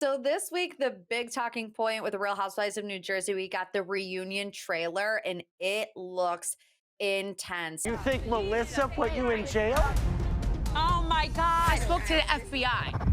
So this week, the big talking point with the Real Housewives of New Jersey, we got the reunion trailer, and it looks intense. You think Melissa put you in jail? Oh my God. I spoke to the FBI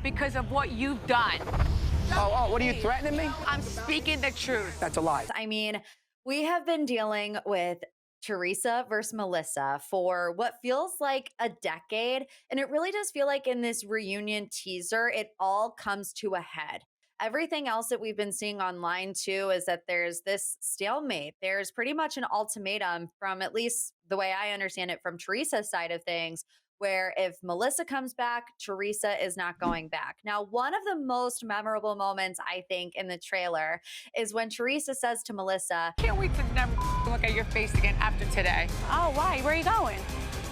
because of what you've done. What are you threatening me? I'm speaking the truth. That's a lie. I mean, we have been dealing with Teresa versus Melissa for what feels like a decade. And it really does feel like in this reunion teaser, it all comes to a head. Everything else that we've been seeing online too is that there's this stalemate. There's pretty much an ultimatum from, at least the way I understand it, from Teresa's side of things, where if Melissa comes back, Teresa is not going back. Now, one of the most memorable moments, I think, in the trailer is when Teresa says to Melissa, Can't wait to never look at your face again after today. Oh, why? Where are you going?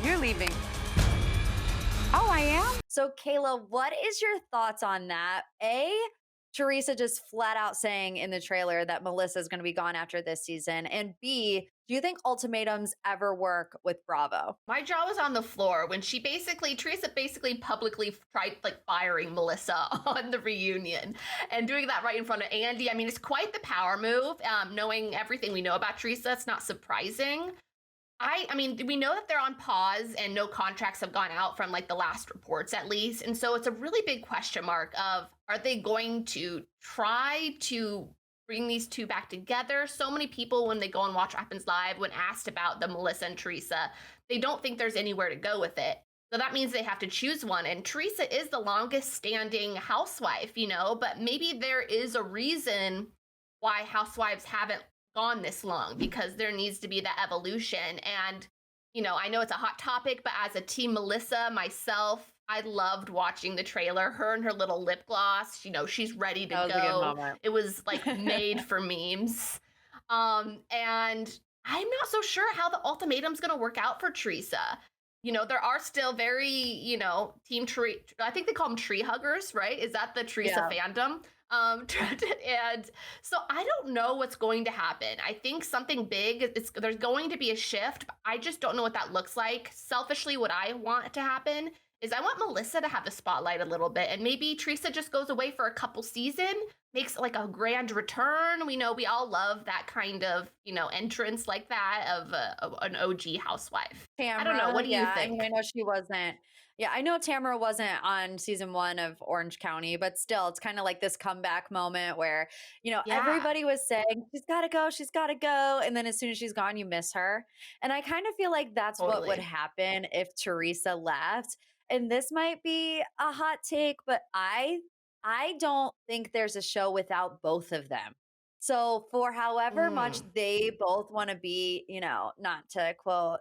You're leaving. Oh, I am? so Kayla, what is your thoughts on that? Teresa just flat out saying in the trailer that Melissa is going to be gone after this season. And B, do you think ultimatums ever work with Bravo? My jaw was on the floor when Teresa basically publicly tried like firing Melissa on the reunion and doing that right in front of Andy. I mean, it's quite the power move. Knowing everything we know about Teresa, it's not surprising. I mean, we know that they're on pause and no contracts have gone out from like the last reports at least. And so it's a really big question mark of, are they going to try to bring these two back together? So many people, when they go and watch what happens live, when asked about the Melissa and Teresa, they don't think there's anywhere to go with it. So that means they have to choose one. And Teresa is the longest standing housewife, but maybe there is a reason why housewives haven't gone this long, because there needs to be that evolution. And I know it's a hot topic, but as a team Melissa myself, I loved watching the trailer. Her and her little lip gloss, she's ready to That was a good go. moment. It was like made for memes. And I'm not so sure how the ultimatum's going to work out for Teresa. There are still very, team tree, I think they call them tree huggers, right? Is that the Teresa fandom? And so I don't know what's going to happen. I think something big, there's going to be a shift, but I just don't know what that looks like. Selfishly, what I want to happen is I want Melissa to have the spotlight a little bit, and maybe Teresa just goes away for a couple seasons, makes like a grand return. We know we all love that kind of, entrance like that of an OG housewife. I don't know. What do you think? I know she wasn't. Yeah, I know Tamara wasn't on season 1 of Orange County, but still, it's kind of like this comeback moment where, Yeah, everybody was saying, she's got to go, she's got to go. And then as soon as she's gone, you miss her. And I kind of feel like that's what would totally. happen if Teresa left. And this might be a hot take, but I don't think there's a show without both of them. So for however much Mm. they both want to be, not to quote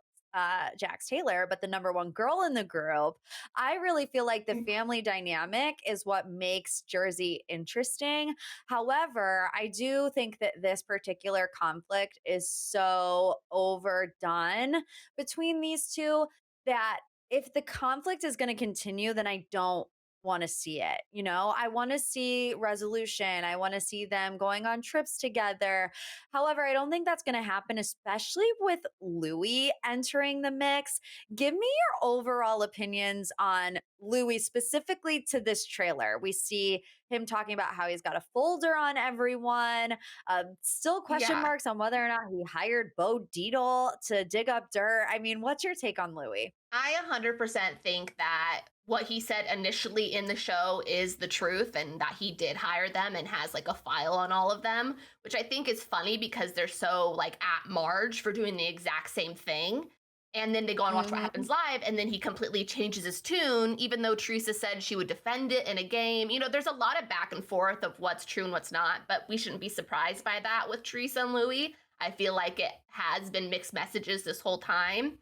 Jax Taylor, but the number one girl in the group, I really feel like the family dynamic is what makes Jersey interesting. However, I do think that this particular conflict is so overdone between these two that if the conflict is going to continue, then I don't want to see it. I want to see resolution. I want to see them going on trips together. However, I don't think that's going to happen, especially with Louis entering the mix. Give me your overall opinions on Louis, specifically to this trailer. We see him talking about how he's got a folder on everyone. Still question Yeah. marks on whether or not he hired Bo Dietl to dig up dirt. I mean, what's your take on Louis? I 100% think that what he said initially in the show is the truth, and that he did hire them and has like a file on all of them, which I think is funny because they're so like at Marge for doing the exact same thing. And then they go and watch what Mhm. happens live, and then he completely changes his tune, even though Teresa said she would defend it in a game. There's a lot of back and forth of what's true and what's not, but we shouldn't be surprised by that with Teresa and Louis. I feel like it has been mixed messages this whole time.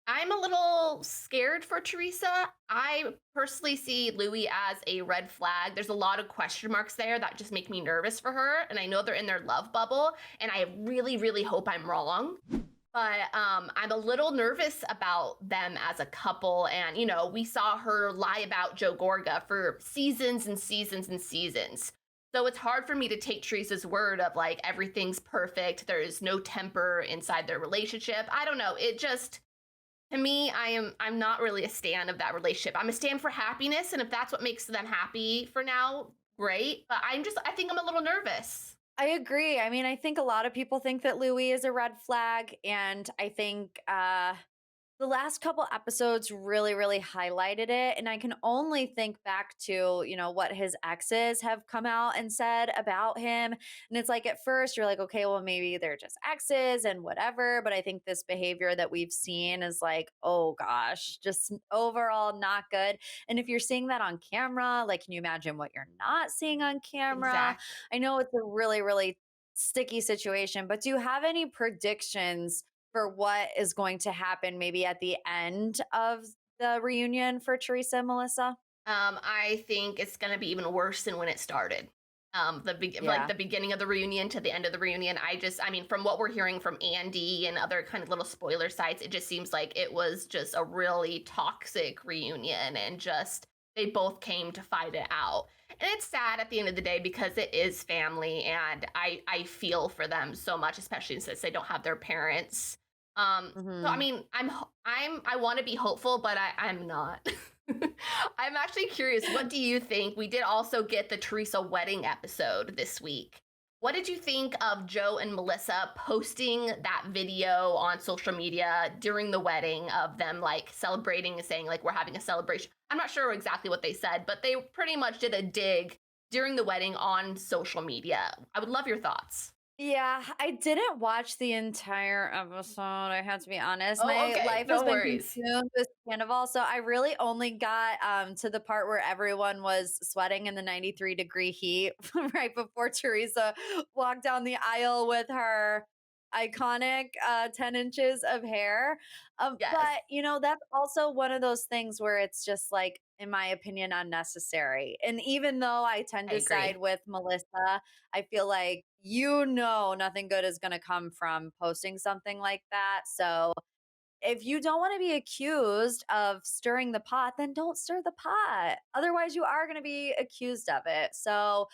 I'm a little scared for Teresa. I personally see Louis as a red flag. There's a lot of question marks there that just make me nervous for her. And I know they're in their love bubble. And I really, really hope I'm wrong. But I'm a little nervous about them as a couple. And, we saw her lie about Joe Gorga for seasons and seasons and seasons. So it's hard for me to take Teresa's word of like everything's perfect. There's no temper inside their relationship. I don't know. To me, I'm not really a stan of that relationship. I'm a stan for happiness, and if that's what makes them happy for now, great. But I think I'm a little nervous. I agree. I mean, I think a lot of people think that Louis is a red flag, and I think the last couple episodes really highlighted it, and I can only think back to, what his exes have come out and said about him, and it's like at first you're like, "Okay, well, maybe they're just exes and whatever," but I think this behavior that we've seen is like, "Oh gosh, just overall not good," and if you're seeing that on camera, like, can you imagine what you're not seeing on camera? Exactly. I know it's a really sticky situation, but do you have any predictions for what is going to happen maybe at the end of the reunion for Teresa and Melissa? I think it's gonna be even worse than when it started. Like Yeah. the beginning of the reunion to the end of the reunion. I mean, from what we're hearing from Andy and other kind of little spoiler sites, it just seems like it was just a really toxic reunion, and just they both came to fight it out. And it's sad at the end of the day because it is family, and I feel for them so much, especially since they don't have their parents. So I Mhm. mean, I want to be hopeful, but I'm not. I'm actually curious. What do you think? We did also get the Teresa wedding episode this week. What did you think of Joe and Melissa posting that video on social media during the wedding of them like celebrating and saying like we're having a celebration? I'm not sure exactly what they said, but they pretty much did a dig during the wedding on social media. I would love your thoughts. Yeah, I didn't watch the entire episode, I had to be honest. Oh, My okay. life has No been worries. consumed with Sandoval, so I really only got to the part where everyone was sweating in the 93-degree heat right before Teresa walked down the aisle with her iconic 10 inches of hair. Yes, But, that's also one of those things where it's just like, in my opinion, unnecessary. And even though I tend I to side agree. with Melissa, I feel like nothing good is going to come from posting something like that. So if you don't want to be accused of stirring the pot, then don't stir the pot. Otherwise, you are going to be accused of it. So